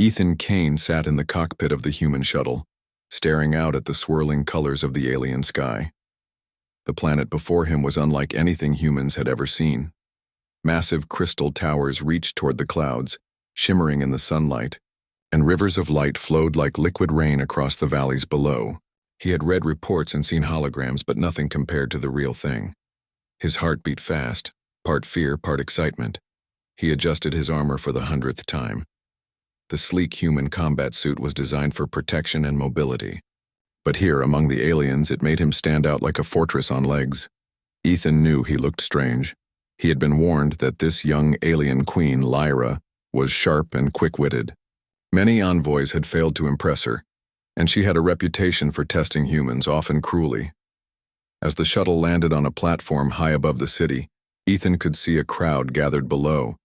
Ethan Kane sat in the cockpit of the human shuttle, staring out at the swirling colors of the alien sky. The planet before him was unlike anything humans had ever seen. Massive crystal towers reached toward the clouds, shimmering in the sunlight, and rivers of light flowed like liquid rain across the valleys below. He had read reports and seen holograms, but nothing compared to the real thing. His heart beat fast, part fear, part excitement. He adjusted his armor for the 100th time. The sleek human combat suit was designed for protection and mobility. But here, among the aliens, it made him stand out like a fortress on legs. Ethan knew he looked strange. He had been warned that this young alien queen, Lyra, was sharp and quick-witted. Many envoys had failed to impress her, and she had a reputation for testing humans, often cruelly. As the shuttle landed on a platform high above the city, Ethan could see a crowd gathered below.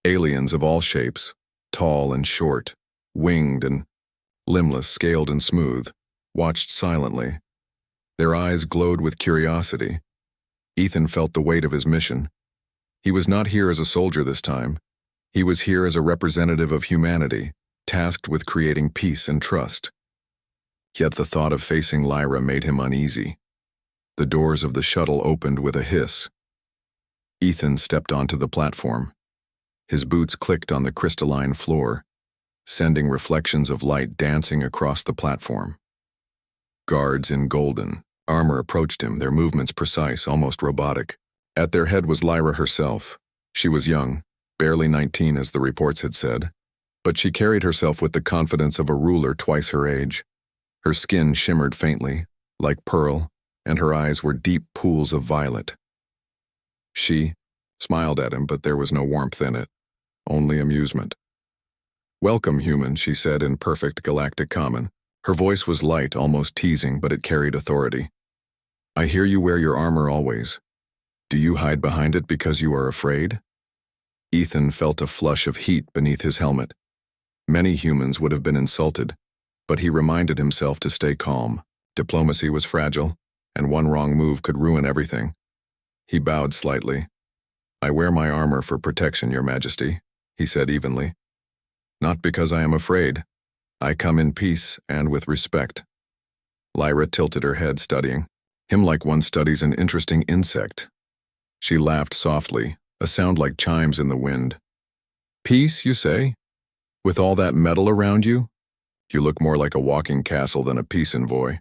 Aliens of all shapes, tall and short, winged and limbless, scaled and smooth, watched silently. Their eyes glowed with curiosity. Ethan felt the weight of his mission. He was not here as a soldier this time. He was here as a representative of humanity, tasked with creating peace and trust. Yet the thought of facing Lyra made him uneasy. The doors of the shuttle opened with a hiss. Ethan stepped onto the platform. His boots clicked on the crystalline floor, sending reflections of light dancing across the platform. Guards in golden armor approached him, their movements precise, almost robotic. At their head was Lyra herself. She was young, barely 19 as the reports had said, but she carried herself with the confidence of a ruler twice her age. Her skin shimmered faintly, like pearl, and her eyes were deep pools of violet. She smiled at him, but there was no warmth in it, only amusement. "Welcome, human," she said in perfect galactic common. Her voice was light, almost teasing, but it carried authority. "I hear you wear your armor always. Do you hide behind it because you are afraid?" Ethan felt a flush of heat beneath his helmet. Many humans would have been insulted, but he reminded himself to stay calm. Diplomacy was fragile, and one wrong move could ruin everything. He bowed slightly. "I wear my armor for protection, Your Majesty," he said evenly. "Not because I am afraid. I come in peace and with respect." Lyra tilted her head, studying him like one studies an interesting insect. She laughed softly, a sound like chimes in the wind. "Peace, you say? With all that metal around you? You look more like a walking castle than a peace envoy.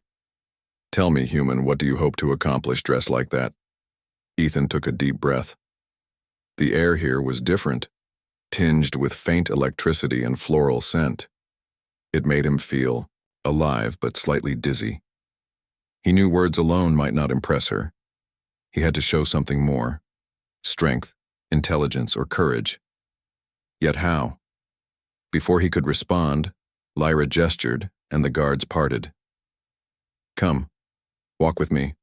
Tell me, human, what do you hope to accomplish dressed like that?" Ethan took a deep breath. The air here was different, tinged with faint electricity and floral scent. It made him feel alive but slightly dizzy. He knew words alone might not impress her. He had to show something more: strength, intelligence, or courage. Yet how? Before he could respond, Lyra gestured, and the guards parted. "Come, walk with me.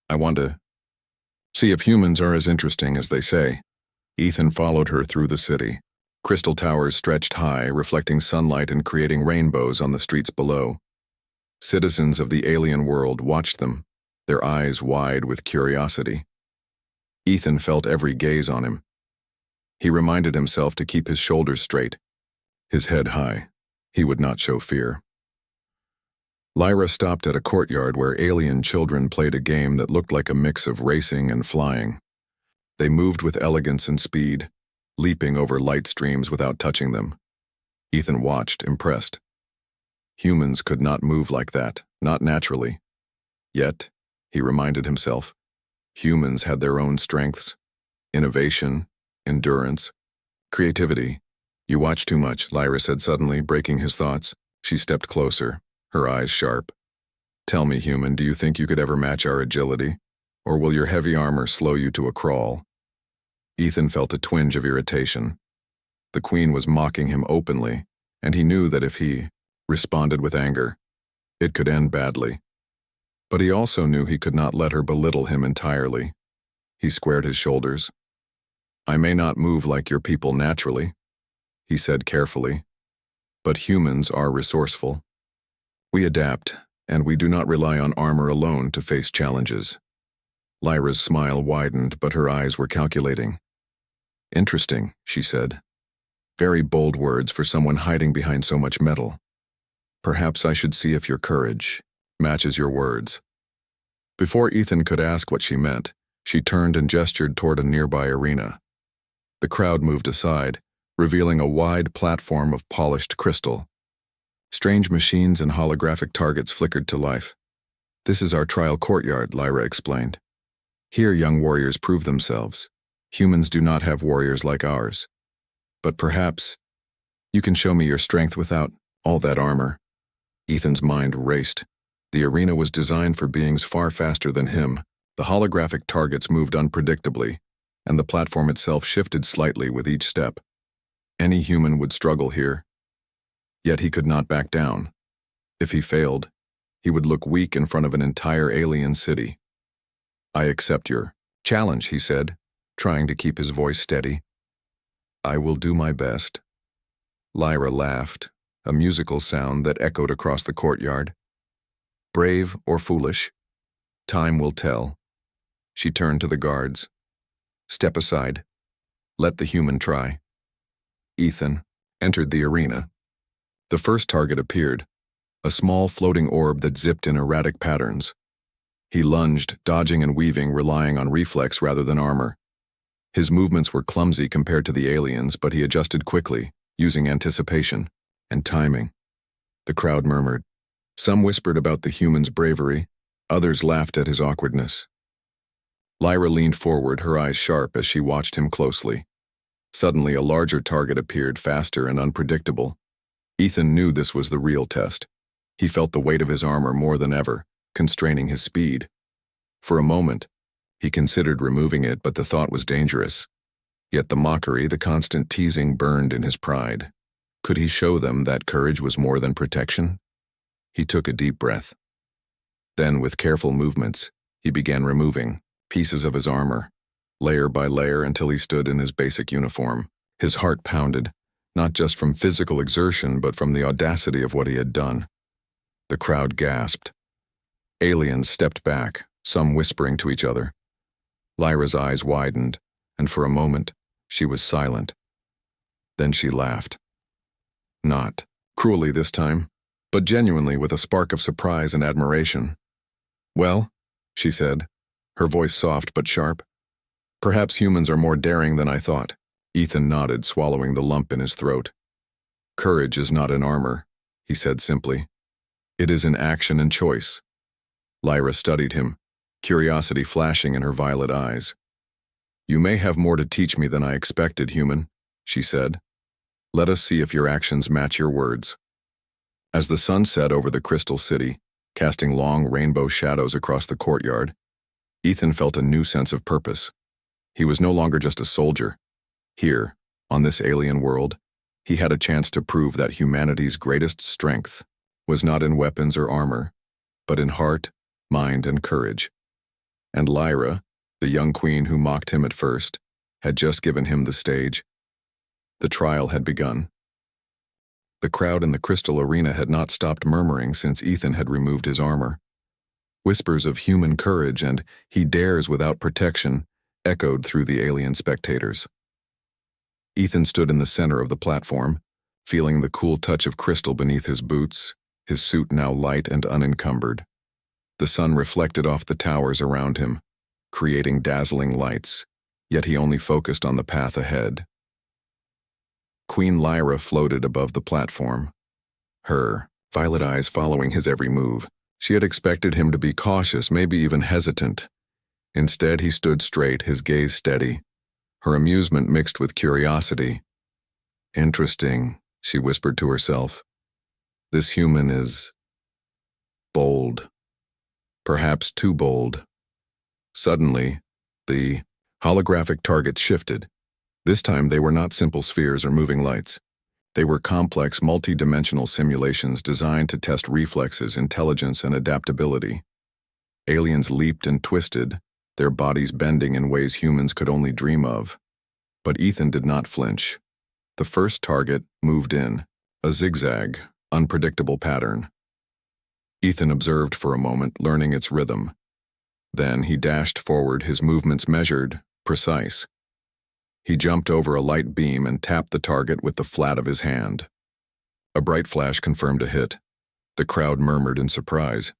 I want to see if humans are as interesting as they say." Ethan followed her through the city. Crystal towers stretched high, reflecting sunlight and creating rainbows on the streets below. Citizens of the alien world watched them, their eyes wide with curiosity. Ethan felt every gaze on him. He reminded himself to keep his shoulders straight, his head high. He would not show fear. Lyra stopped at a courtyard where alien children played a game that looked like a mix of racing and flying. They moved with elegance and speed, leaping over light streams without touching them. Ethan watched, impressed. Humans could not move like that, not naturally. Yet, he reminded himself, humans had their own strengths: innovation, endurance, creativity. "You watch too much," Lyra said suddenly, breaking his thoughts. She stepped closer, her eyes sharp. "Tell me, human, do you think you could ever match our agility? Or will your heavy armor slow you to a crawl?" Ethan felt a twinge of irritation. The queen was mocking him openly, and he knew that if he responded with anger, it could end badly. But he also knew he could not let her belittle him entirely. He squared his shoulders. "I may not move like your people naturally," he said carefully, "but humans are resourceful. We adapt, and we do not rely on armor alone to face challenges." Lyra's smile widened, but her eyes were calculating. "Interesting," she said. Very bold words for someone hiding behind so much metal. Perhaps I should see if your courage matches your words. Before Ethan could ask what she meant, she turned and gestured toward a nearby arena. The crowd moved aside, revealing a wide platform of polished crystal. Strange machines and holographic targets flickered to life. This is our trial courtyard, Lyra explained. Here young warriors prove themselves. Humans do not have warriors like ours. But perhaps you can show me your strength without all that armor. Ethan's mind raced. The arena was designed for beings far faster than him. The holographic targets moved unpredictably, and the platform itself shifted slightly with each step. Any human would struggle here. Yet he could not back down. If he failed, he would look weak in front of an entire alien city. I accept your challenge, he said, trying to keep his voice steady. I will do my best. Lyra laughed, a musical sound that echoed across the courtyard. Brave or foolish, time will tell. She turned to the guards. Step aside. Let the human try. Ethan entered the arena. The first target appeared, a small floating orb that zipped in erratic patterns. He lunged, dodging and weaving, relying on reflex rather than armor. His movements were clumsy compared to the aliens, but he adjusted quickly, using anticipation and timing. The crowd murmured. Some whispered about the human's bravery, others laughed at his awkwardness. Lyra leaned forward, her eyes sharp as she watched him closely. Suddenly, a larger target appeared, faster and unpredictable. Ethan knew this was the real test. He felt the weight of his armor more than ever, constraining his speed. For a moment, he considered removing it, but the thought was dangerous. Yet the mockery, the constant teasing burned in his pride. Could he show them that courage was more than protection? He took a deep breath. Then, with careful movements, he began removing pieces of his armor, layer by layer, until he stood in his basic uniform. His heart pounded, not just from physical exertion, but from the audacity of what he had done. The crowd gasped. Aliens stepped back, some whispering to each other. Lyra's eyes widened, and for a moment, she was silent. Then she laughed. Not cruelly this time, but genuinely, with a spark of surprise and admiration. Well, she said, her voice soft but sharp. Perhaps humans are more daring than I thought. Ethan nodded, swallowing the lump in his throat. Courage is not in armor, he said simply. It is in action and choice. Lyra studied him, curiosity flashing in her violet eyes. You may have more to teach me than I expected, human, she said. Let us see if your actions match your words. As the sun set over the crystal city, casting long rainbow shadows across the courtyard, Ethan felt a new sense of purpose. He was no longer just a soldier. Here, on this alien world, he had a chance to prove that humanity's greatest strength was not in weapons or armor, but in heart, mind, and courage. And Lyra, the young queen who mocked him at first, had just given him the stage. The trial had begun. The crowd in the crystal arena had not stopped murmuring since Ethan had removed his armor. Whispers of human courage and "he dares without protection" echoed through the alien spectators. Ethan stood in the center of the platform, feeling the cool touch of crystal beneath his boots, his suit now light and unencumbered. The sun reflected off the towers around him, creating dazzling lights, yet he only focused on the path ahead. Queen Lyra floated above the platform, her violet eyes following his every move. She had expected him to be cautious, maybe even hesitant. Instead, he stood straight, his gaze steady, her amusement mixed with curiosity. Interesting, she whispered to herself. This human is bold. Perhaps too bold. Suddenly, the holographic targets shifted. This time they were not simple spheres or moving lights. They were complex, multi-dimensional simulations designed to test reflexes, intelligence, and adaptability. Aliens leaped and twisted, their bodies bending in ways humans could only dream of. But Ethan did not flinch. The first target moved in, a zigzag, unpredictable pattern. Ethan observed for a moment, learning its rhythm. Then he dashed forward, his movements measured, precise. He jumped over a light beam and tapped the target with the flat of his hand. A bright flash confirmed a hit. The crowd murmured in surprise.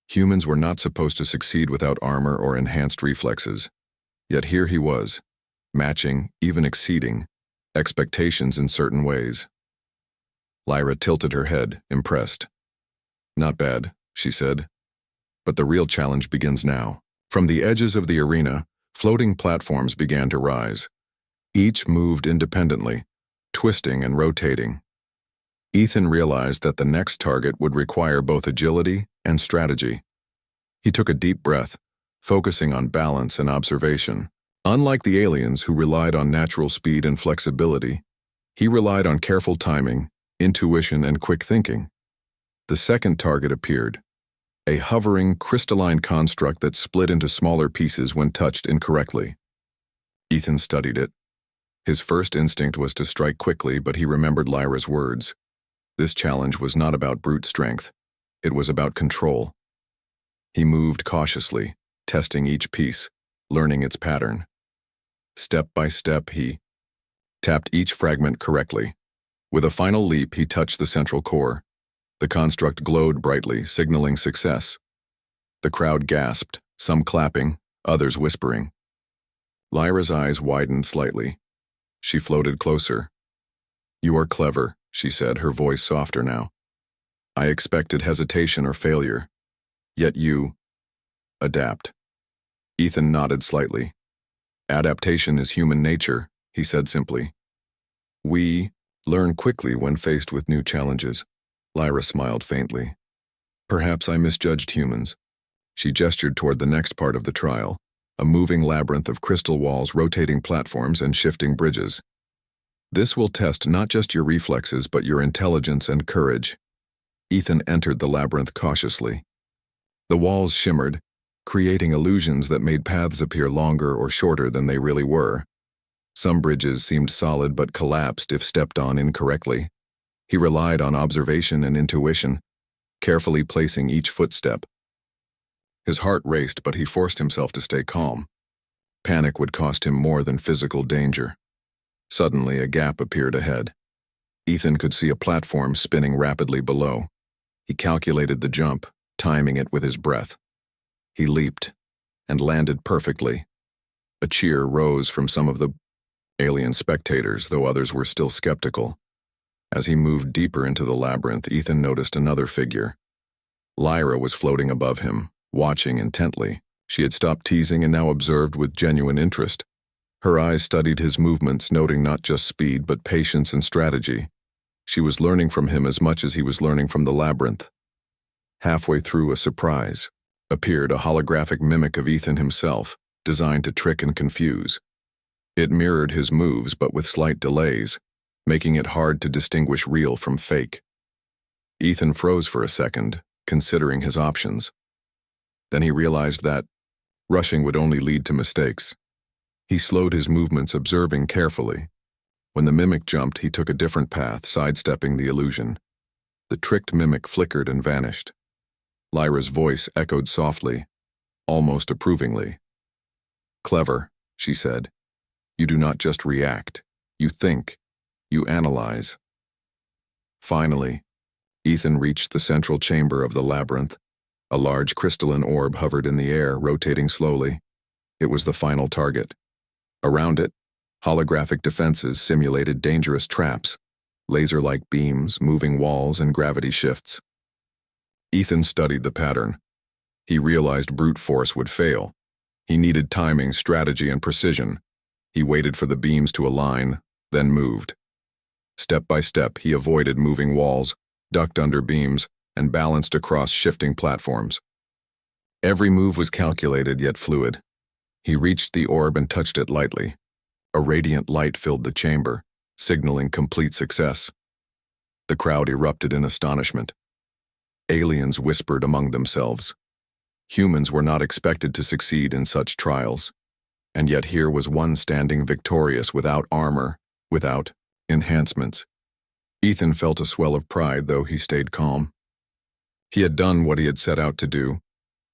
Humans were not supposed to succeed without armor or enhanced reflexes. Yet here he was, matching, even exceeding, expectations in certain ways. Lyra tilted her head, impressed. "Not bad," she said. "But the real challenge begins now." From the edges of the arena, floating platforms began to rise. Each moved independently, twisting and rotating. Ethan realized that the next target would require both agility and strategy. He took a deep breath, focusing on balance and observation. Unlike the aliens who relied on natural speed and flexibility, he relied on careful timing, intuition, and quick thinking. The second target appeared, a hovering, crystalline construct that split into smaller pieces when touched incorrectly. Ethan studied it. His first instinct was to strike quickly, but he remembered Lyra's words. This challenge was not about brute strength. It was about control. He moved cautiously, testing each piece, learning its pattern. Step by step, he tapped each fragment correctly. With a final leap, he touched the central core. The construct glowed brightly, signaling success. The crowd gasped, some clapping, others whispering. Lyra's eyes widened slightly. She floated closer. "You are clever," she said, her voice softer now. "I expected hesitation or failure. Yet you adapt." Ethan nodded slightly. "Adaptation is human nature," he said simply. "We learn quickly when faced with new challenges." Lyra smiled faintly. "Perhaps I misjudged humans." She gestured toward the next part of the trial, a moving labyrinth of crystal walls, rotating platforms, and shifting bridges. "This will test not just your reflexes but your intelligence and courage." Ethan entered the labyrinth cautiously. The walls shimmered, creating illusions that made paths appear longer or shorter than they really were. Some bridges seemed solid but collapsed if stepped on incorrectly. He relied on observation and intuition, carefully placing each footstep. His heart raced, but he forced himself to stay calm. Panic would cost him more than physical danger. Suddenly, a gap appeared ahead. Ethan could see a platform spinning rapidly below. He calculated the jump, timing it with his breath. He leaped and landed perfectly. A cheer rose from some of the alien spectators, though others were still skeptical. As he moved deeper into the labyrinth, Ethan noticed another figure. Lyra was floating above him, watching intently. She had stopped teasing and now observed with genuine interest. Her eyes studied his movements, noting not just speed but patience and strategy. She was learning from him as much as he was learning from the labyrinth. Halfway through, a surprise appeared, a holographic mimic of Ethan himself, designed to trick and confuse. It mirrored his moves but with slight delays, making it hard to distinguish real from fake. Ethan froze for a second, considering his options. Then he realized that rushing would only lead to mistakes. He slowed his movements, observing carefully. When the mimic jumped, he took a different path, sidestepping the illusion. The tricked mimic flickered and vanished. Lyra's voice echoed softly, almost approvingly. "Clever," she said. "You do not just react. You think. You analyze." Finally, Ethan reached the central chamber of the labyrinth. A large crystalline orb hovered in the air, rotating slowly. It was the final target. Around it, holographic defenses simulated dangerous traps, laser-like beams, moving walls, and gravity shifts. Ethan studied the pattern. He realized brute force would fail. He needed timing, strategy, and precision. He waited for the beams to align, then moved. Step by step, he avoided moving walls, ducked under beams, and balanced across shifting platforms. Every move was calculated yet fluid. He reached the orb and touched it lightly. A radiant light filled the chamber, signaling complete success. The crowd erupted in astonishment. Aliens whispered among themselves. Humans were not expected to succeed in such trials. And yet here was one standing victorious without armor, without enhancements. Ethan felt a swell of pride, though he stayed calm. He had done what he had set out to do,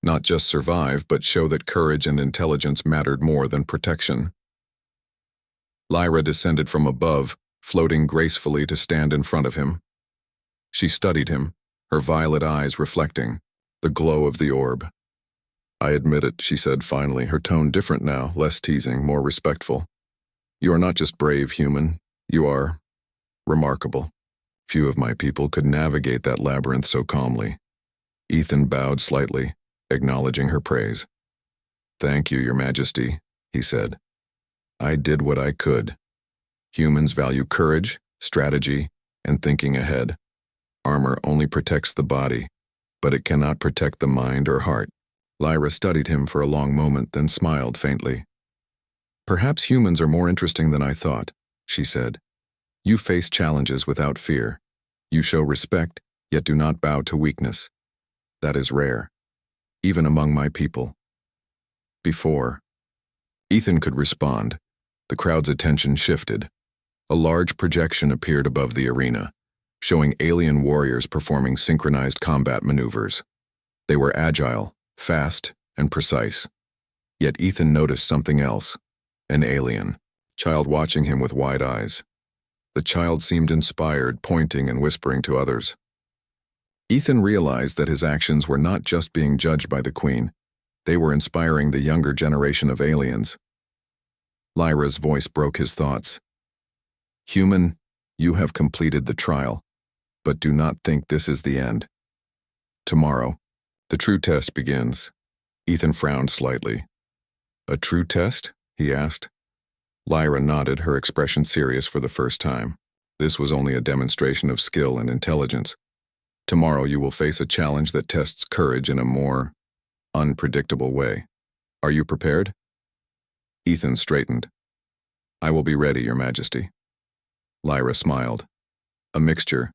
not just survive, but show that courage and intelligence mattered more than protection. Lyra descended from above, floating gracefully to stand in front of him. She studied him, her violet eyes reflecting the glow of the orb. "I admit it," she said finally, her tone different now, less teasing, more respectful. "You are not just brave, human. You are remarkable. Few of my people could navigate that labyrinth so calmly." Ethan bowed slightly, acknowledging her praise. "Thank you, Your Majesty," he said. "I did what I could. Humans value courage, strategy, and thinking ahead. Armor only protects the body, but it cannot protect the mind or heart." Lyra studied him for a long moment, then smiled faintly. "Perhaps humans are more interesting than I thought," she said. "You face challenges without fear. You show respect, yet do not bow to weakness. That is rare, even among my people." Before Ethan could respond, the crowd's attention shifted. A large projection appeared above the arena, showing alien warriors performing synchronized combat maneuvers. They were agile, fast, and precise. Yet Ethan noticed something else, an alien child watching him with wide eyes. The child seemed inspired, pointing and whispering to others. Ethan realized that his actions were not just being judged by the Queen, they were inspiring the younger generation of aliens. Lyra's voice broke his thoughts. "Human, you have completed the trial, but do not think this is the end. Tomorrow, the true test begins." Ethan frowned slightly. "A true test?" he asked. Lyra nodded, her expression serious for the first time. "This was only a demonstration of skill and intelligence. Tomorrow you will face a challenge that tests courage in a more unpredictable way. Are you prepared?" Ethan straightened. "I will be ready, Your Majesty." Lyra smiled, a mixture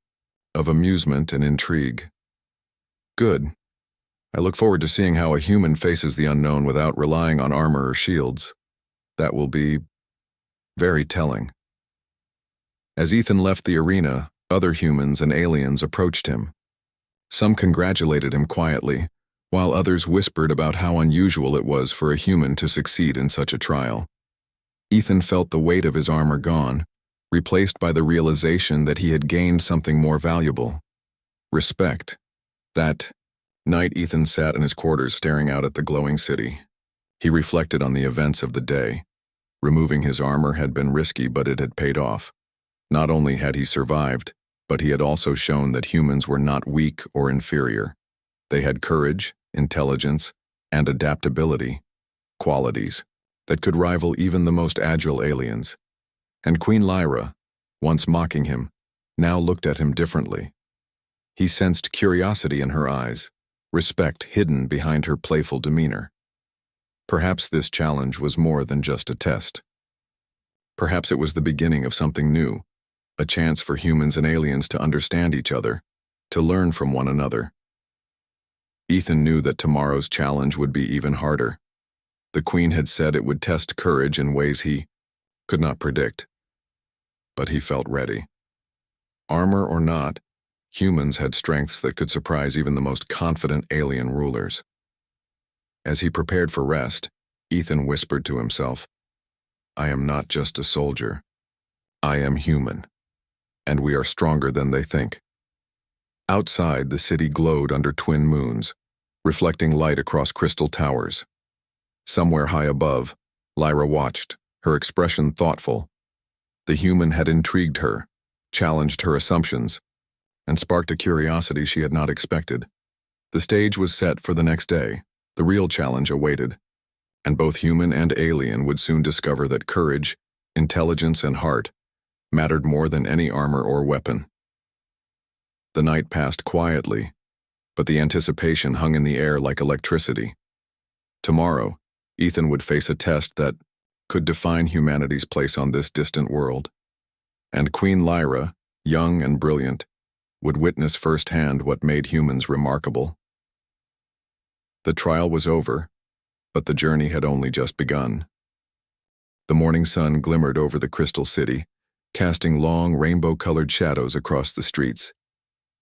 of amusement and intrigue. "Good. I look forward to seeing how a human faces the unknown without relying on armor or shields. That will be very telling." As Ethan left the arena, other humans and aliens approached him. Some congratulated him quietly, while others whispered about how unusual it was for a human to succeed in such a trial. Ethan felt the weight of his armor gone, replaced by the realization that he had gained something more valuable: respect. That night, Ethan sat in his quarters staring out at the glowing city. He reflected on the events of the day. Removing his armor had been risky, but it had paid off. Not only had he survived, but he had also shown that humans were not weak or inferior. They had courage, intelligence, and adaptability, qualities that could rival even the most agile aliens. And Queen Lyra, once mocking him, now looked at him differently. He sensed curiosity in her eyes, respect hidden behind her playful demeanor. Perhaps this challenge was more than just a test. Perhaps it was the beginning of something new, a chance for humans and aliens to understand each other, to learn from one another. Ethan knew that tomorrow's challenge would be even harder. The Queen had said it would test courage in ways he could not predict. But he felt ready. Armor or not, humans had strengths that could surprise even the most confident alien rulers. As he prepared for rest, Ethan whispered to himself, "I am not just a soldier. I am human, and we are stronger than they think." Outside, the city glowed under twin moons, reflecting light across crystal towers. Somewhere high above, Lyra watched, her expression thoughtful. The human had intrigued her, challenged her assumptions, and sparked a curiosity she had not expected. The stage was set for the next day. The real challenge awaited, and both human and alien would soon discover that courage, intelligence, and heart mattered more than any armor or weapon. The night passed quietly, but the anticipation hung in the air like electricity. Tomorrow, Ethan would face a test that could define humanity's place on this distant world. And Queen Lyra, young and brilliant, would witness firsthand what made humans remarkable. The trial was over, but the journey had only just begun. The morning sun glimmered over the crystal city, casting long rainbow-colored shadows across the streets.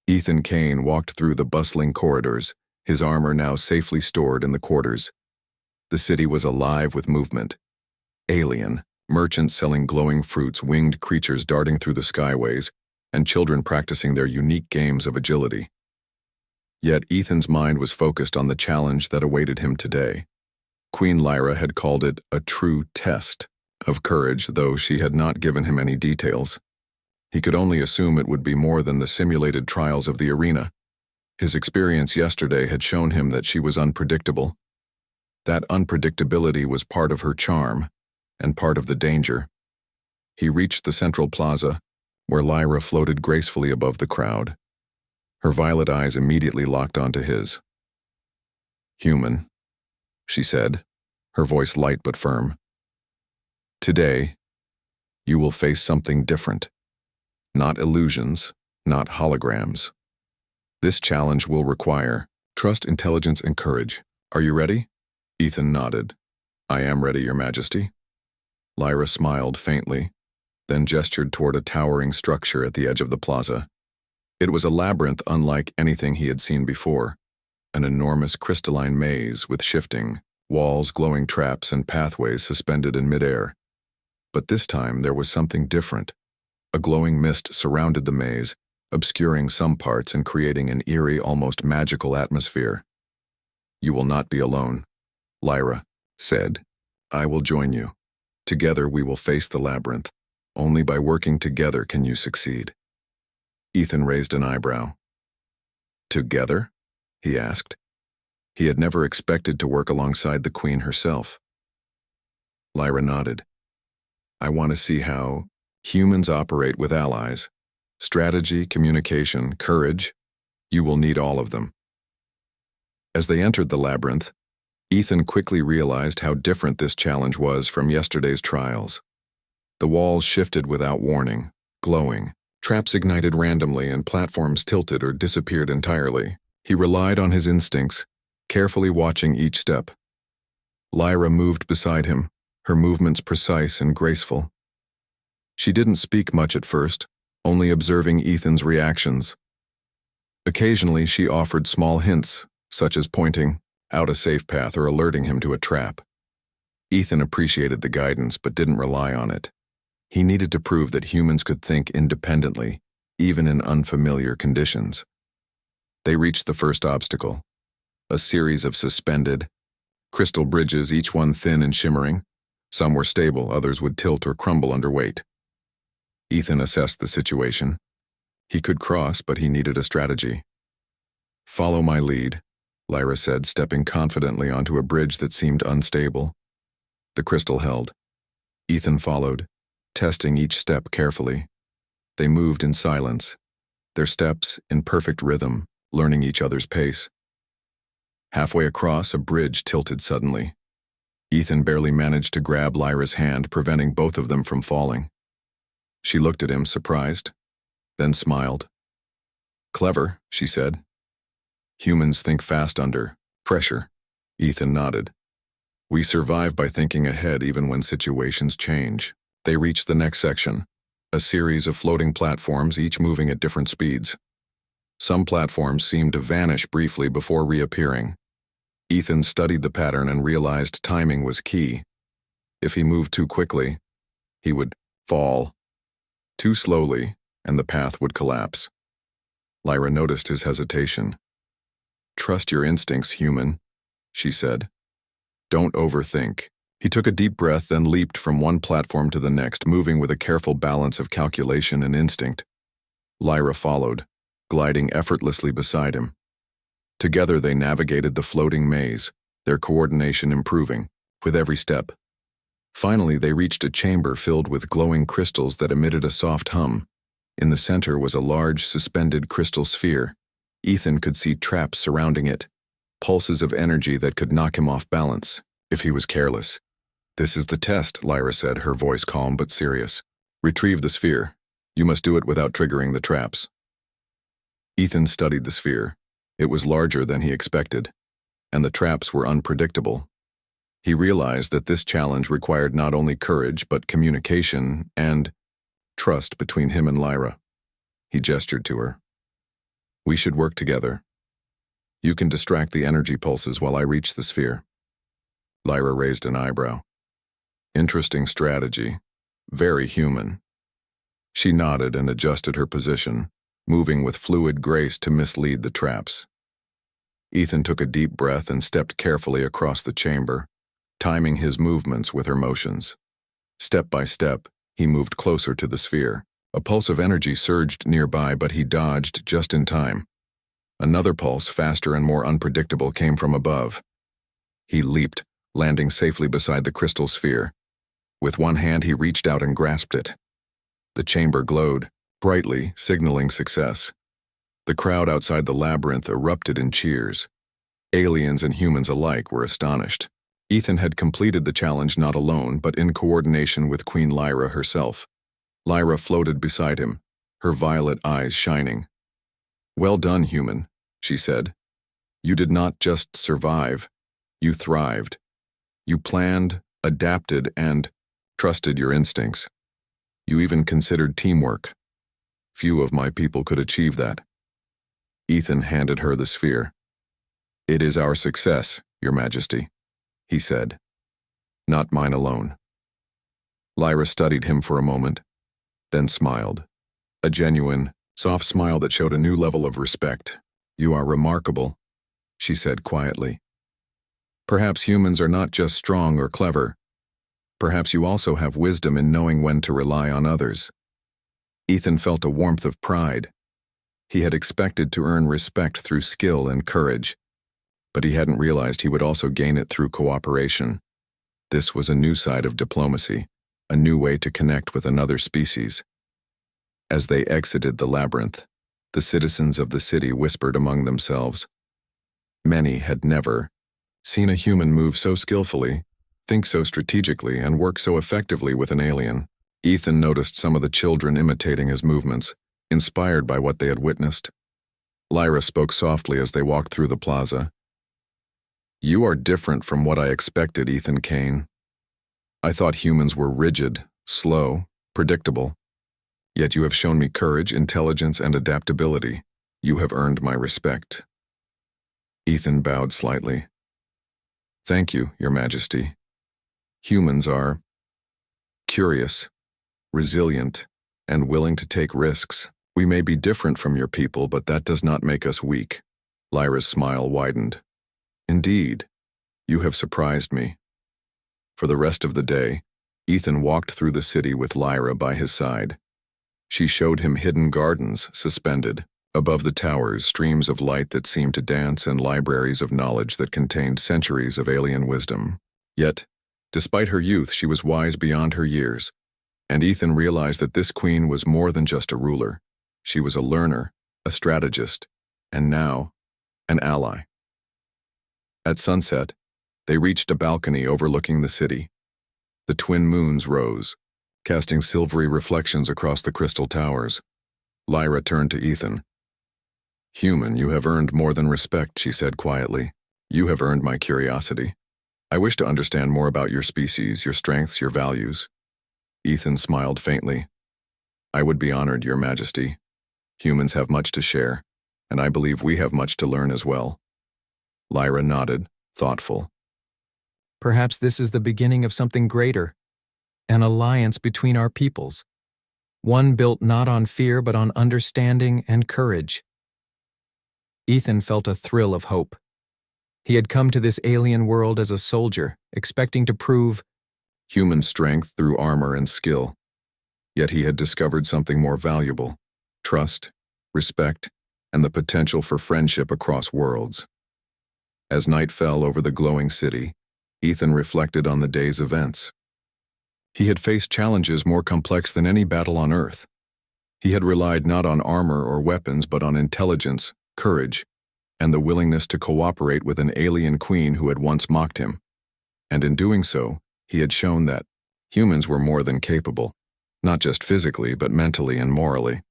Ethan Kane walked through the bustling corridors, his armor now safely stored in the quarters. The city was alive with movement. Alien, merchants selling glowing fruits, winged creatures darting through the skyways, and children practicing their unique games of agility. Yet Ethan's mind was focused on the challenge that awaited him today. Queen Lyra had called it a true test of courage, though she had not given him any details. He could only assume it would be more than the simulated trials of the arena. His experience yesterday had shown him that she was unpredictable. That unpredictability was part of her charm, and part of the danger. He reached the central plaza, where Lyra floated gracefully above the crowd. Her violet eyes immediately locked onto his. "Human," she said, her voice light but firm. "Today, you will face something different. Not illusions, not holograms. This challenge will require trust, intelligence, and courage. Are you ready?" Ethan nodded. "I am ready, Your Majesty." Lyra smiled faintly, then gestured toward a towering structure at the edge of the plaza. It was a labyrinth unlike anything he had seen before, an enormous crystalline maze with shifting walls, glowing traps, and pathways suspended in midair. But this time there was something different. A glowing mist surrounded the maze, obscuring some parts and creating an eerie, almost magical atmosphere. "You will not be alone," Lyra said. "I will join you. Together we will face the labyrinth. Only by working together can you succeed." Ethan raised an eyebrow. "Together?" he asked. He had never expected to work alongside the Queen herself. Lyra nodded. "I want to see how humans operate with allies. Strategy, communication, courage. You will need all of them." As they entered the labyrinth, Ethan quickly realized how different this challenge was from yesterday's trials. The walls shifted without warning, glowing. Traps ignited randomly and platforms tilted or disappeared entirely. He relied on his instincts, carefully watching each step. Lyra moved beside him, her movements precise and graceful. She didn't speak much at first, only observing Ethan's reactions. Occasionally she offered small hints, such as pointing out a safe path or alerting him to a trap. Ethan appreciated the guidance but didn't rely on it. He needed to prove that humans could think independently, even in unfamiliar conditions. They reached the first obstacle, a series of suspended crystal bridges, each one thin and shimmering. Some were stable, others would tilt or crumble under weight. Ethan assessed the situation. He could cross, but he needed a strategy. "Follow my lead," Lyra said, stepping confidently onto a bridge that seemed unstable. The crystal held. Ethan followed, testing each step carefully. They moved in silence, their steps in perfect rhythm, learning each other's pace. Halfway across, a bridge tilted suddenly. Ethan barely managed to grab Lyra's hand, preventing both of them from falling. She looked at him, surprised, then smiled. "Clever," she said. "Humans think fast under pressure." Ethan nodded. "We survive by thinking ahead even when situations change." They reached the next section, a series of floating platforms, each moving at different speeds. Some platforms seemed to vanish briefly before reappearing. Ethan studied the pattern and realized timing was key. If he moved too quickly, he would fall. Too slowly, and the path would collapse. Lyra noticed his hesitation. "Trust your instincts, human," she said. "Don't overthink." He took a deep breath, then leaped from one platform to the next, moving with a careful balance of calculation and instinct. Lyra followed, gliding effortlessly beside him. Together they navigated the floating maze, their coordination improving with every step. Finally, they reached a chamber filled with glowing crystals that emitted a soft hum. In the center was a large, suspended crystal sphere. Ethan could see traps surrounding it, pulses of energy that could knock him off balance if he was careless. "This is the test," Lyra said, her voice calm but serious. "Retrieve the sphere. You must do it without triggering the traps." Ethan studied the sphere. It was larger than he expected, and the traps were unpredictable. He realized that this challenge required not only courage but communication and trust between him and Lyra. He gestured to her. "We should work together. You can distract the energy pulses while I reach the sphere." Lyra raised an eyebrow. Interesting strategy. Very human. She nodded and adjusted her position, moving with fluid grace to mislead the traps. Ethan took a deep breath and stepped carefully across the chamber, timing his movements with her motions. Step by step, he moved closer to the sphere. A pulse of energy surged nearby, but he dodged just in time. Another pulse, faster and more unpredictable, came from above. He leaped, landing safely beside the crystal sphere. With one hand, he reached out and grasped it. The chamber glowed, brightly, signaling success. The crowd outside the labyrinth erupted in cheers. Aliens and humans alike were astonished. Ethan had completed the challenge not alone, but in coordination with Queen Lyra herself. Lyra floated beside him, her violet eyes shining. "Well done, human," she said. "You did not just survive, you thrived. You planned, adapted, and trusted your instincts. You even considered teamwork. Few of my people could achieve that." Ethan handed her the sphere. "It is our success, Your Majesty," he said. "Not mine alone." Lyra studied him for a moment, then smiled. A genuine, soft smile that showed a new level of respect. "You are remarkable," she said quietly. "Perhaps humans are not just strong or clever. Perhaps you also have wisdom in knowing when to rely on others." Ethan felt a warmth of pride. He had expected to earn respect through skill and courage, but he hadn't realized he would also gain it through cooperation. This was a new side of diplomacy, a new way to connect with another species. As they exited the labyrinth, the citizens of the city whispered among themselves. Many had never seen a human move so skillfully, think so strategically, and work so effectively with an alien. Ethan noticed some of the children imitating his movements, inspired by what they had witnessed. Lyra spoke softly as they walked through the plaza. "You are different from what I expected, Ethan Kane. I thought humans were rigid, slow, predictable. Yet you have shown me courage, intelligence, and adaptability. You have earned my respect." Ethan bowed slightly. "Thank you, Your Majesty. Humans are curious, resilient, and willing to take risks. We may be different from your people, but that does not make us weak." Lyra's smile widened. "Indeed, you have surprised me." For the rest of the day, Ethan walked through the city with Lyra by his side. She showed him hidden gardens suspended above the towers, streams of light that seemed to dance, and libraries of knowledge that contained centuries of alien wisdom. Yet, despite her youth, she was wise beyond her years, and Ethan realized that this queen was more than just a ruler. She was a learner, a strategist, and now, an ally. At sunset, they reached a balcony overlooking the city. The twin moons rose, casting silvery reflections across the crystal towers. Lyra turned to Ethan. "Human, you have earned more than respect," she said quietly. "You have earned my curiosity. I wish to understand more about your species, your strengths, your values." Ethan smiled faintly. "I would be honored, Your Majesty. Humans have much to share, and I believe we have much to learn as well." Lyra nodded, thoughtful. "Perhaps this is the beginning of something greater, an alliance between our peoples, one built not on fear but on understanding and courage." Ethan felt a thrill of hope. He had come to this alien world as a soldier, expecting to prove human strength through armor and skill. Yet he had discovered something more valuable: trust, respect, and the potential for friendship across worlds. As night fell over the glowing city, Ethan reflected on the day's events. He had faced challenges more complex than any battle on Earth. He had relied not on armor or weapons, but on intelligence, courage, and the willingness to cooperate with an alien queen who had once mocked him. And in doing so, he had shown that humans were more than capable, not just physically, but mentally and morally.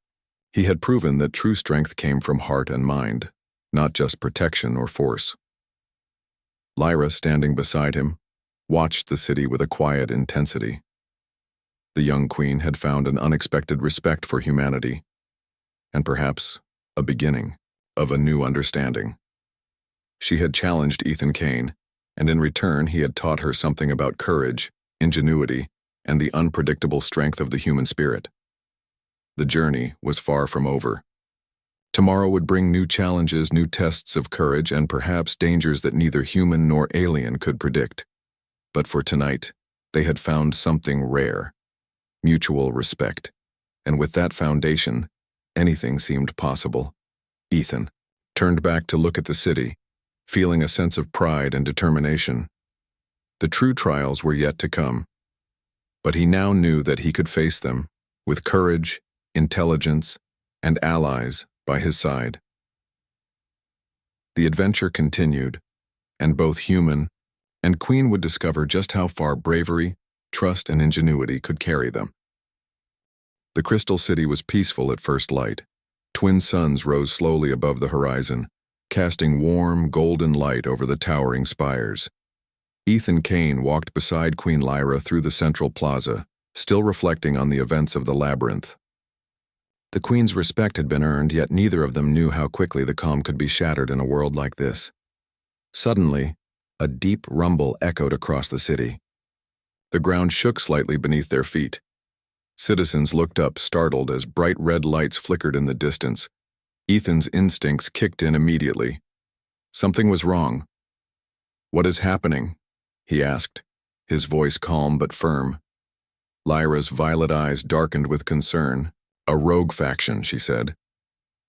He had proven that true strength came from heart and mind, not just protection or force. Lyra, standing beside him, watched the city with a quiet intensity. The young queen had found an unexpected respect for humanity, and perhaps a beginning of a new understanding. She had challenged Ethan Kane, and in return he had taught her something about courage, ingenuity, and the unpredictable strength of the human spirit. The journey was far from over. Tomorrow would bring new challenges, new tests of courage, and perhaps dangers that neither human nor alien could predict. But for tonight, they had found something rare: mutual respect. And with that foundation, anything seemed possible. Ethan turned back to look at the city, feeling a sense of pride and determination. The true trials were yet to come, but he now knew that he could face them with courage, intelligence, and allies by his side. The adventure continued, and both human and Queen would discover just how far bravery, trust, and ingenuity could carry them. The Crystal City was peaceful at first light. Twin suns rose slowly above the horizon, casting warm, golden light over the towering spires. Ethan Kane walked beside Queen Lyra through the central plaza, still reflecting on the events of the labyrinth. The Queen's respect had been earned, yet neither of them knew how quickly the calm could be shattered in a world like this. Suddenly, a deep rumble echoed across the city. The ground shook slightly beneath their feet. Citizens looked up, startled, as bright red lights flickered in the distance. Ethan's instincts kicked in immediately. Something was wrong. "What is happening?" he asked, his voice calm but firm. Lyra's violet eyes darkened with concern. "A rogue faction," she said.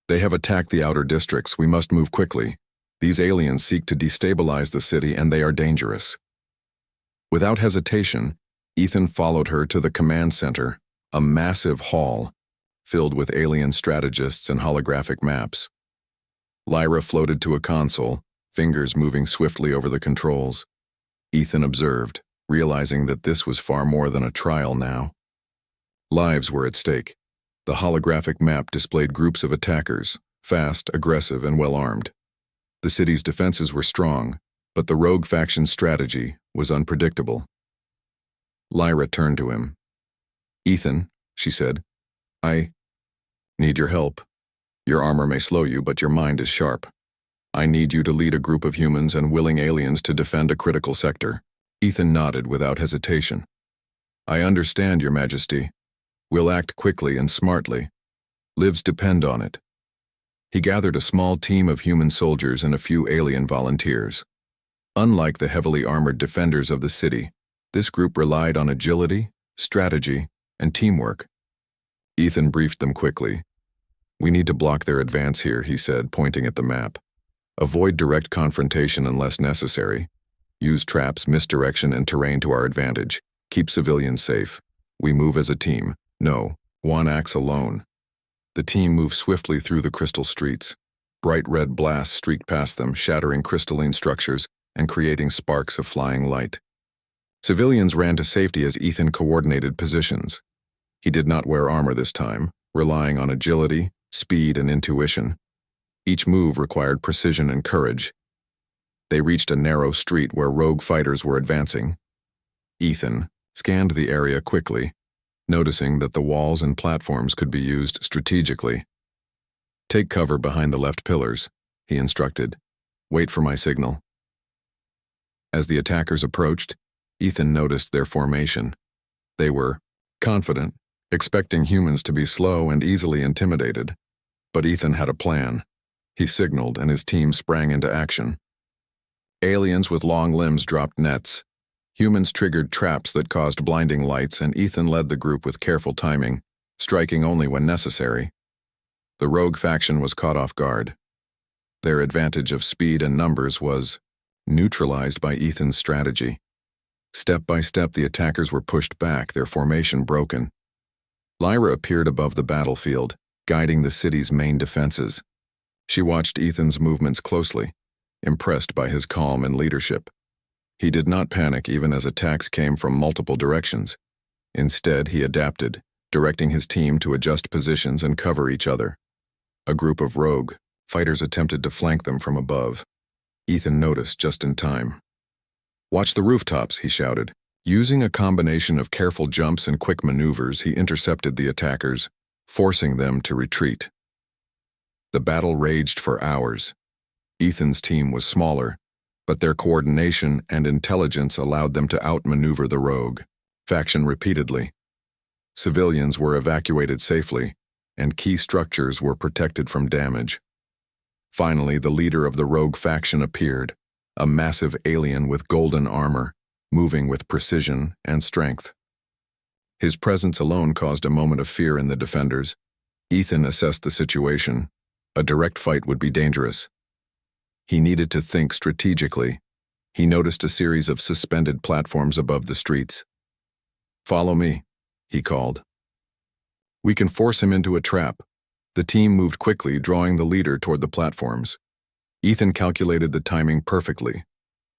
"They have attacked the outer districts. We must move quickly. These aliens seek to destabilize the city, and they are dangerous." Without hesitation, Ethan followed her to the command center, a massive hall filled with alien strategists and holographic maps. Lyra floated to a console, fingers moving swiftly over the controls. Ethan observed, realizing that this was far more than a trial now. Lives were at stake. The holographic map displayed groups of attackers, fast, aggressive, and well-armed. The city's defenses were strong, but the rogue faction's strategy was unpredictable. Lyra turned to him. "Ethan," she said, "I need your help. Your armor may slow you, but your mind is sharp. I need you to lead a group of humans and willing aliens to defend a critical sector." Ethan nodded without hesitation. "I understand, Your Majesty. We'll act quickly and smartly. Lives depend on it." He gathered a small team of human soldiers and a few alien volunteers. Unlike the heavily armored defenders of the city, this group relied on agility, strategy, and teamwork. Ethan briefed them quickly. "We need to block their advance here," he said, pointing at the map. "Avoid direct confrontation unless necessary. Use traps, misdirection, and terrain to our advantage. Keep civilians safe. We move as a team. No, one acts alone." The team moved swiftly through the crystal streets. Bright red blasts streaked past them, shattering crystalline structures and creating sparks of flying light. Civilians ran to safety as Ethan coordinated positions. He did not wear armor this time, relying on agility, speed, and intuition. Each move required precision and courage. They reached a narrow street where rogue fighters were advancing. Ethan scanned the area quickly, noticing that the walls and platforms could be used strategically. "Take cover behind the left pillars," he instructed. "Wait for my signal." As the attackers approached, Ethan noticed their formation. They were confident, expecting humans to be slow and easily intimidated. But Ethan had a plan. He signaled, and his team sprang into action. Aliens with long limbs dropped nets. Humans triggered traps that caused blinding lights, and Ethan led the group with careful timing, striking only when necessary. The rogue faction was caught off guard. Their advantage of speed and numbers was neutralized by Ethan's strategy. Step by step, the attackers were pushed back, their formation broken. Lyra appeared above the battlefield, guiding the city's main defenses. She watched Ethan's movements closely, impressed by his calm and leadership. He did not panic even as attacks came from multiple directions. Instead, he adapted, directing his team to adjust positions and cover each other. A group of rogue fighters attempted to flank them from above. Ethan noticed just in time. "Watch the rooftops," he shouted. Using a combination of careful jumps and quick maneuvers, he intercepted the attackers, forcing them to retreat. The battle raged for hours. Ethan's team was smaller, but their coordination and intelligence allowed them to outmaneuver the rogue. faction repeatedly. Civilians were evacuated safely, and key structures were protected from damage. Finally, the leader of the rogue faction appeared, a massive alien with golden armor, moving with precision and strength. His presence alone caused a moment of fear in the defenders. Ethan assessed the situation. A direct fight would be dangerous. He needed to think strategically. He noticed a series of suspended platforms above the streets. "Follow me," he called. "We can force him into a trap." The team moved quickly, drawing the leader toward the platforms. Ethan calculated the timing perfectly.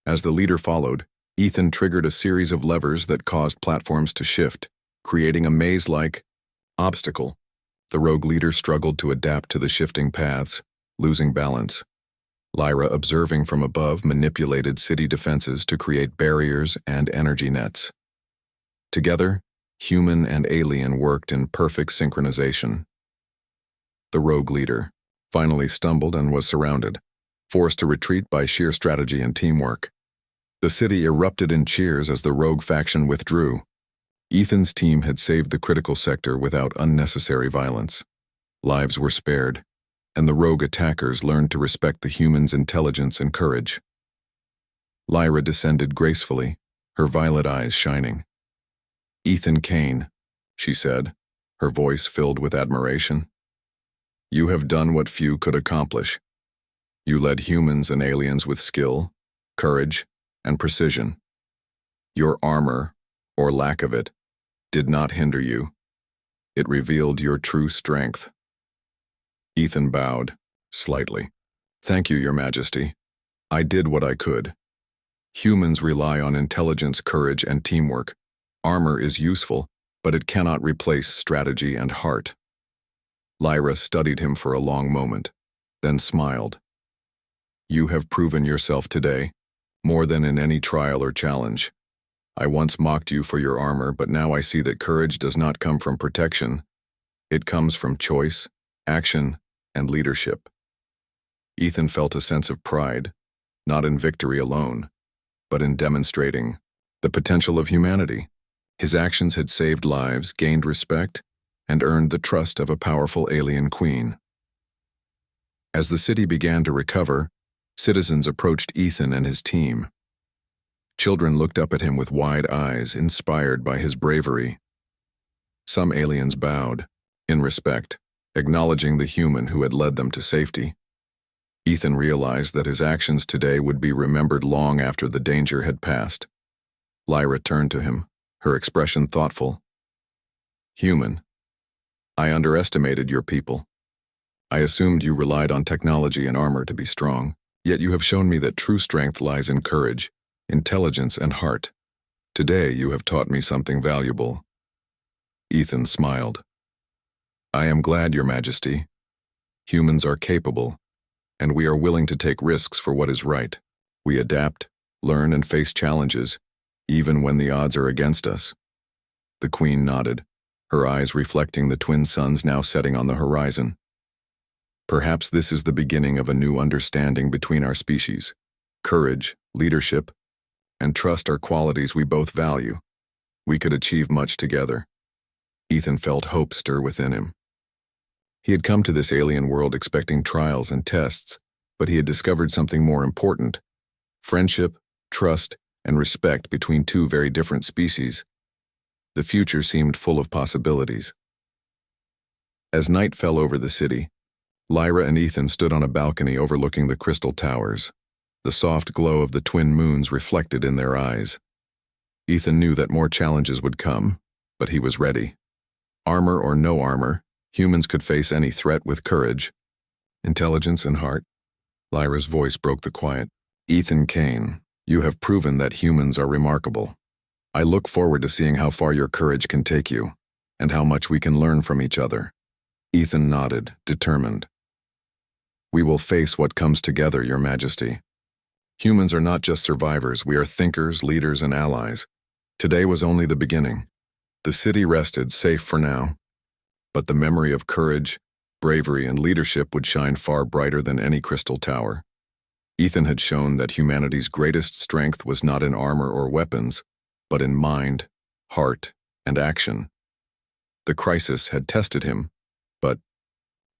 As the leader followed, Ethan triggered a series of levers that caused platforms to shift, creating a maze-like obstacle. The rogue leader struggled to adapt to the shifting paths, losing balance. Lyra, observing from above, manipulated city defenses to create barriers and energy nets. Together, human and alien worked in perfect synchronization. The rogue leader finally stumbled and was surrounded, forced to retreat by sheer strategy and teamwork. The city erupted in cheers as the rogue faction withdrew. Ethan's team had saved the critical sector without unnecessary violence. Lives were spared, and the rogue attackers learned to respect the humans' intelligence and courage. Lyra descended gracefully, her violet eyes shining. "Ethan Kane," she said, her voice filled with admiration. "You have done what few could accomplish. You led humans and aliens with skill, courage, and precision. Your armor, or lack of it, did not hinder you. It revealed your true strength." Ethan bowed, slightly. "Thank you, Your Majesty. I did what I could. Humans rely on intelligence, courage, and teamwork. Armor is useful, but it cannot replace strategy and heart." Lyra studied him for a long moment, then smiled. "You have proven yourself today, more than in any trial or challenge. I once mocked you for your armor, but now I see that courage does not come from protection. It comes from choice, action, and leadership." Ethan felt a sense of pride, not in victory alone, but in demonstrating the potential of humanity. His actions had saved lives, gained respect, and earned the trust of a powerful alien queen. As the city began to recover, citizens approached Ethan and his team. Children looked up at him with wide eyes, inspired by his bravery. Some aliens bowed, in respect, acknowledging the human who had led them to safety. Ethan realized that his actions today would be remembered long after the danger had passed. Lyra turned to him, her expression thoughtful. "Human, I underestimated your people. I assumed you relied on technology and armor to be strong, yet you have shown me that true strength lies in courage, intelligence, and heart. Today you have taught me something valuable." Ethan smiled. "I am glad, Your Majesty. Humans are capable, and we are willing to take risks for what is right. We adapt, learn, and face challenges, even when the odds are against us." The Queen nodded, her eyes reflecting the twin suns now setting on the horizon. "Perhaps this is the beginning of a new understanding between our species. Courage, leadership, and trust are qualities we both value. We could achieve much together." Ethan felt hope stir within him. He had come to this alien world expecting trials and tests, but he had discovered something more important: friendship, trust, and respect between two very different species. The future seemed full of possibilities. As night fell over the city, Lyra and Ethan stood on a balcony overlooking the crystal towers. The soft glow of the twin moons reflected in their eyes. Ethan knew that more challenges would come, but he was ready. Armor or no armor, humans could face any threat with courage, intelligence, and heart. Lyra's voice broke the quiet. "Ethan Kane, you have proven that humans are remarkable. I look forward to seeing how far your courage can take you, and how much we can learn from each other." Ethan nodded, determined. "We will face what comes together, Your Majesty. Humans are not just survivors, we are thinkers, leaders, and allies. Today was only the beginning. The city rested, safe for now. But the memory of courage, bravery, and leadership would shine far brighter than any crystal tower." Ethan had shown that humanity's greatest strength was not in armor or weapons, but in mind, heart, and action. The crisis had tested him, but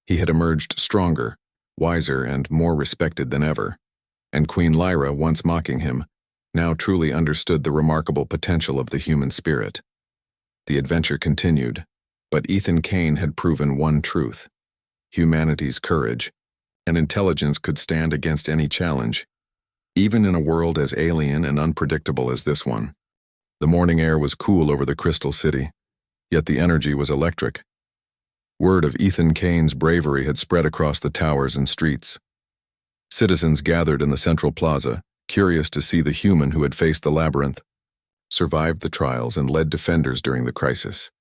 he had emerged stronger, wiser, and more respected than ever. And Queen Lyra, once mocking him, now truly understood the remarkable potential of the human spirit. The adventure continued, but Ethan Kane had proven one truth: humanity's courage and intelligence could stand against any challenge, even in a world as alien and unpredictable as this one. The morning air was cool over the Crystal City, yet the energy was electric. Word of Ethan Kane's bravery had spread across the towers and streets. Citizens gathered in the central plaza, curious to see the human who had faced the labyrinth, survived the trials, and led defenders during the crisis.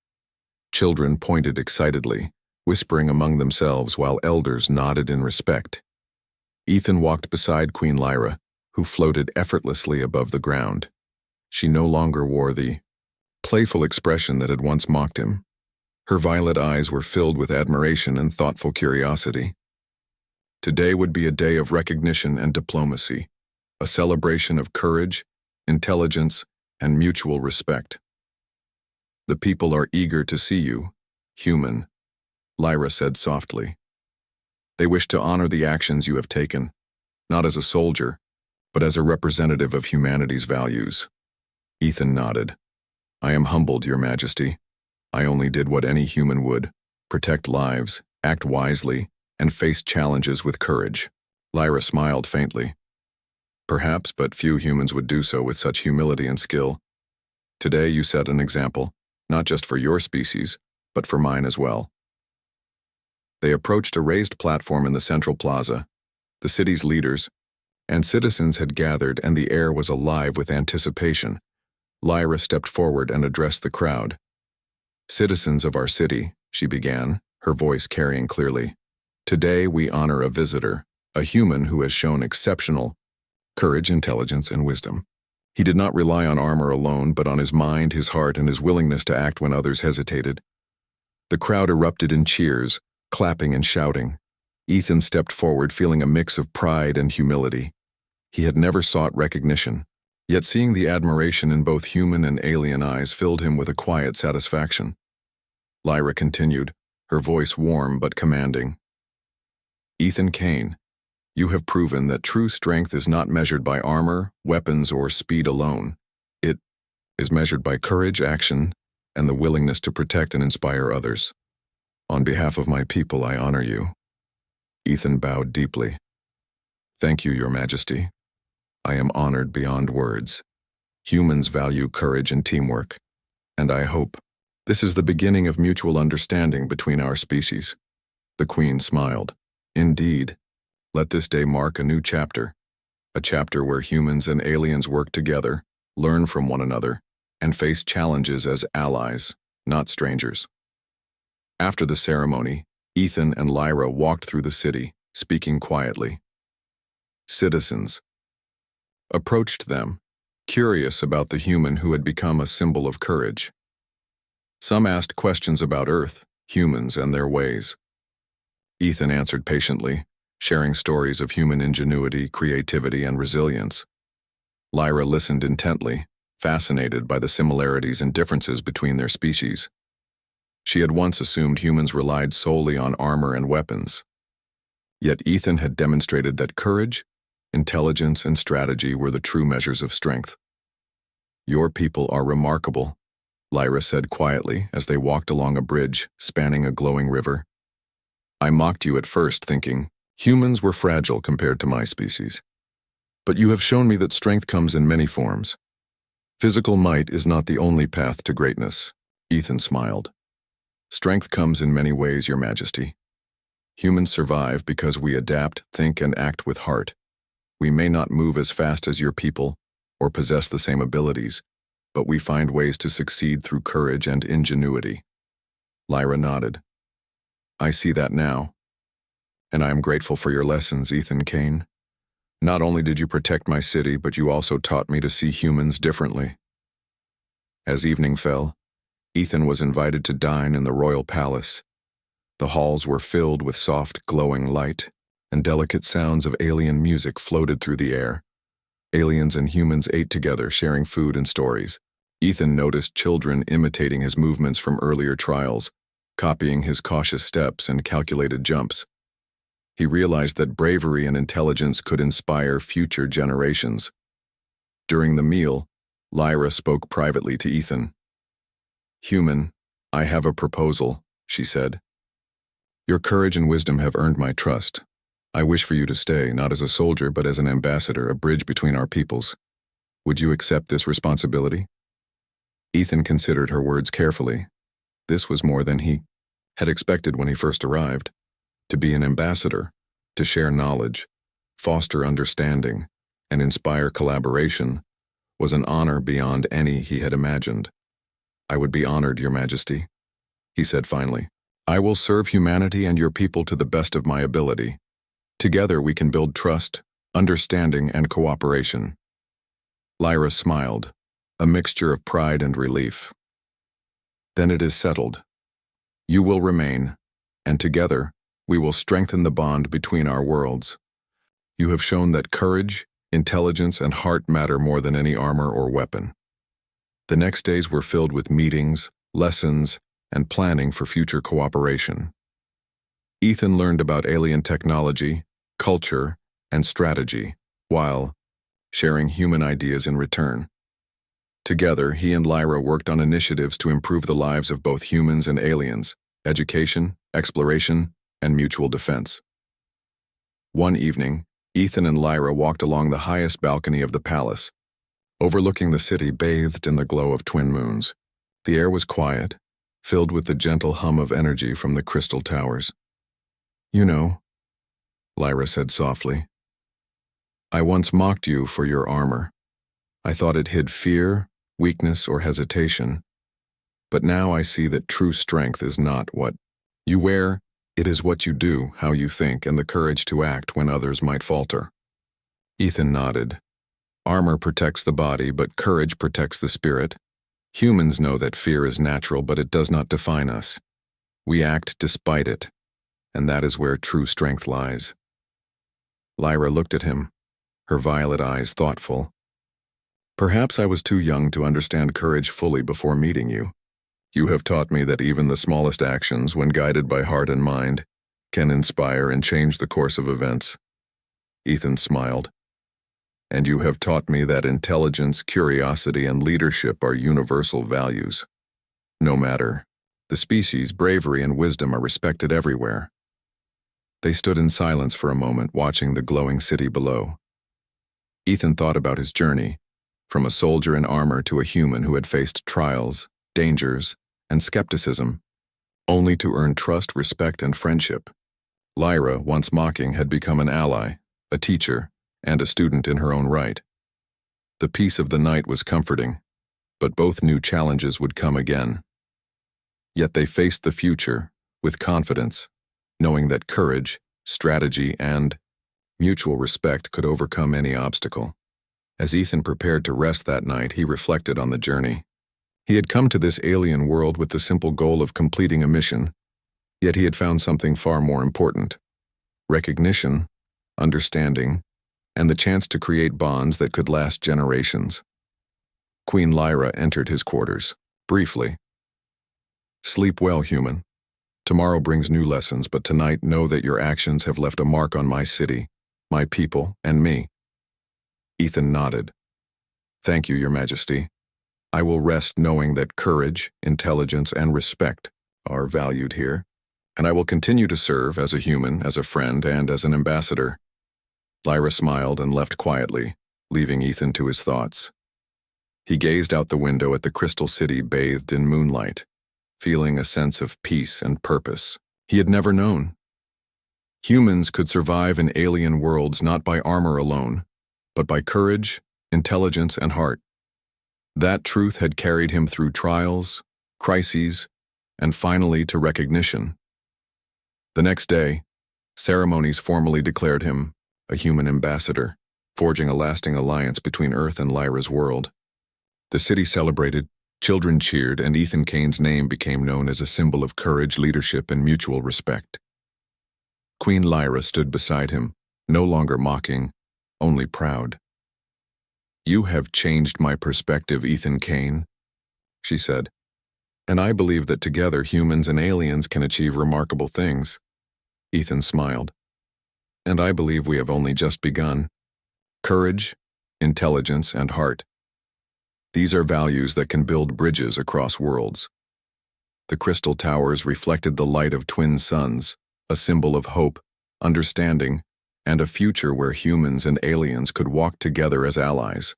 Children pointed excitedly, whispering among themselves while elders nodded in respect. Ethan walked beside Queen Lyra, who floated effortlessly above the ground. She no longer wore the playful expression that had once mocked him. Her violet eyes were filled with admiration and thoughtful curiosity. Today would be a day of recognition and diplomacy, a celebration of courage, intelligence, and mutual respect. The people are eager to see you, human, Lyra said softly. They wish to honor the actions you have taken, not as a soldier, but as a representative of humanity's values. Ethan nodded. I am humbled, Your Majesty. I only did what any human would: protect lives, act wisely, and face challenges with courage. Lyra smiled faintly. Perhaps, but few humans would do so with such humility and skill. Today you set an example, not just for your species, but for mine as well. They approached a raised platform in the central plaza. The city's leaders and citizens had gathered, and the air was alive with anticipation. Lyra stepped forward and addressed the crowd. Citizens of our city, she began, her voice carrying clearly. Today we honor a visitor, a human who has shown exceptional courage, intelligence, and wisdom. He did not rely on armor alone, but on his mind, his heart, and his willingness to act when others hesitated. The crowd erupted in cheers, clapping and shouting. Ethan stepped forward, feeling a mix of pride and humility. He had never sought recognition, yet seeing the admiration in both human and alien eyes filled him with a quiet satisfaction. Lyra continued, her voice warm but commanding. Ethan Kane, you have proven that true strength is not measured by armor, weapons, or speed alone. It is measured by courage, action, and the willingness to protect and inspire others. On behalf of my people, I honor you. Ethan bowed deeply. Thank you, Your Majesty. I am honored beyond words. Humans value courage and teamwork, and I hope this is the beginning of mutual understanding between our species. The Queen smiled. Indeed, let this day mark a new chapter, a chapter where humans and aliens work together, learn from one another, and face challenges as allies, not strangers. After the ceremony, Ethan and Lyra walked through the city, speaking quietly. Citizens approached them, curious about the human who had become a symbol of courage. Some asked questions about Earth, humans, and their ways. Ethan answered patiently, sharing stories of human ingenuity, creativity, and resilience. Lyra listened intently, fascinated by the similarities and differences between their species. She had once assumed humans relied solely on armor and weapons. Yet Ethan had demonstrated that courage, intelligence, and strategy were the true measures of strength. Your people are remarkable, Lyra said quietly as they walked along a bridge spanning a glowing river. I mocked you at first, thinking humans were fragile compared to my species. But you have shown me that strength comes in many forms. Physical might is not the only path to greatness, Ethan smiled. Strength comes in many ways, Your Majesty. Humans survive because we adapt, think, and act with heart. We may not move as fast as your people or possess the same abilities, but we find ways to succeed through courage and ingenuity. Lyra nodded. I see that now, and I am grateful for your lessons, Ethan Kane. Not only did you protect my city, but you also taught me to see humans differently. As evening fell, Ethan was invited to dine in the royal palace. The halls were filled with soft, glowing light, and delicate sounds of alien music floated through the air. Aliens and humans ate together, sharing food and stories. Ethan noticed children imitating his movements from earlier trials, copying his cautious steps and calculated jumps. He realized that bravery and intelligence could inspire future generations. During the meal, Lyra spoke privately to Ethan. "Human, I have a proposal," she said. "Your courage and wisdom have earned my trust. I wish for you to stay, not as a soldier, but as an ambassador, a bridge between our peoples. Would you accept this responsibility?" Ethan considered her words carefully. This was more than he had expected when he first arrived. To be an ambassador, to share knowledge, foster understanding, and inspire collaboration was an honor beyond any he had imagined. "I would be honored, Your Majesty," he said finally. "I will serve humanity and your people to the best of my ability. Together we can build trust, understanding, and cooperation." Lyra smiled, a mixture of pride and relief. "Then it is settled. You will remain, and together we will strengthen the bond between our worlds. You have shown that courage, intelligence, and heart matter more than any armor or weapon." The next days were filled with meetings, lessons, and planning for future cooperation. Ethan learned about alien technology, culture, and strategy, while sharing human ideas in return. Together, he and Lyra worked on initiatives to improve the lives of both humans and aliens, education, exploration, and mutual defense. One evening, Ethan and Lyra walked along the highest balcony of the palace, overlooking the city bathed in the glow of twin moons. The air was quiet, filled with the gentle hum of energy from the crystal towers. "You know," Lyra said softly, "I once mocked you for your armor. I thought it hid fear, weakness, or hesitation. But now I see that true strength is not what you wear, it is what you do, how you think, and the courage to act when others might falter." Ethan nodded. "Armor protects the body, but courage protects the spirit. Humans know that fear is natural, but it does not define us. We act despite it, and that is where true strength lies." Lyra looked at him, her violet eyes thoughtful. "Perhaps I was too young to understand courage fully before meeting you. You have taught me that even the smallest actions, when guided by heart and mind, can inspire and change the course of events." Ethan smiled. "And you have taught me that intelligence, curiosity, and leadership are universal values. No matter the species, bravery and wisdom are respected everywhere." They stood in silence for a moment, watching the glowing city below. Ethan thought about his journey, from a soldier in armor to a human who had faced trials, dangers, and skepticism, only to earn trust, respect, and friendship. Lyra, once mocking, had become an ally, a teacher, and a student in her own right. The peace of the night was comforting, but both knew challenges would come again. Yet they faced the future with confidence, knowing that courage, strategy, and mutual respect could overcome any obstacle. As Ethan prepared to rest that night, he reflected on the journey. He had come to this alien world with the simple goal of completing a mission, yet he had found something far more important: recognition, understanding, and the chance to create bonds that could last generations. Queen Lyra entered his quarters, briefly. "Sleep well, human. Tomorrow brings new lessons, but tonight know that your actions have left a mark on my city, my people, and me." Ethan nodded. "Thank you, Your Majesty. I will rest knowing that courage, intelligence, and respect are valued here, and I will continue to serve as a human, as a friend, and as an ambassador." Lyra smiled and left quietly, leaving Ethan to his thoughts. He gazed out the window at the crystal city bathed in moonlight, feeling a sense of peace and purpose he had never known. Humans could survive in alien worlds not by armor alone, but by courage, intelligence, and heart. That truth had carried him through trials, crises, and finally to recognition. The next day, ceremonies formally declared him a human ambassador, forging a lasting alliance between Earth and Lyra's world. The city celebrated, children cheered, and Ethan Kane's name became known as a symbol of courage, leadership, and mutual respect. Queen Lyra stood beside him, no longer mocking, only proud. "You have changed my perspective, Ethan Kane. she said. And I believe that together humans and aliens can achieve remarkable things. Ethan smiled. And I believe we have only just begun. Courage, intelligence, and heart. These are values that can build bridges across worlds. The crystal towers reflected the light of twin suns, a symbol of hope, understanding, and a future where humans and aliens could walk together as allies.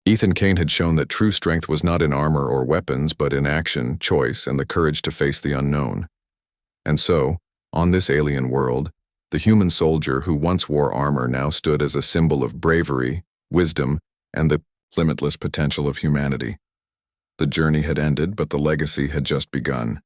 Ethan Kane had shown that true strength was not in armor or weapons, but in action, choice, and the courage to face the unknown. And so, on this alien world, the human soldier who once wore armor now stood as a symbol of bravery, wisdom, and the limitless potential of humanity. The journey had ended, but the legacy had just begun.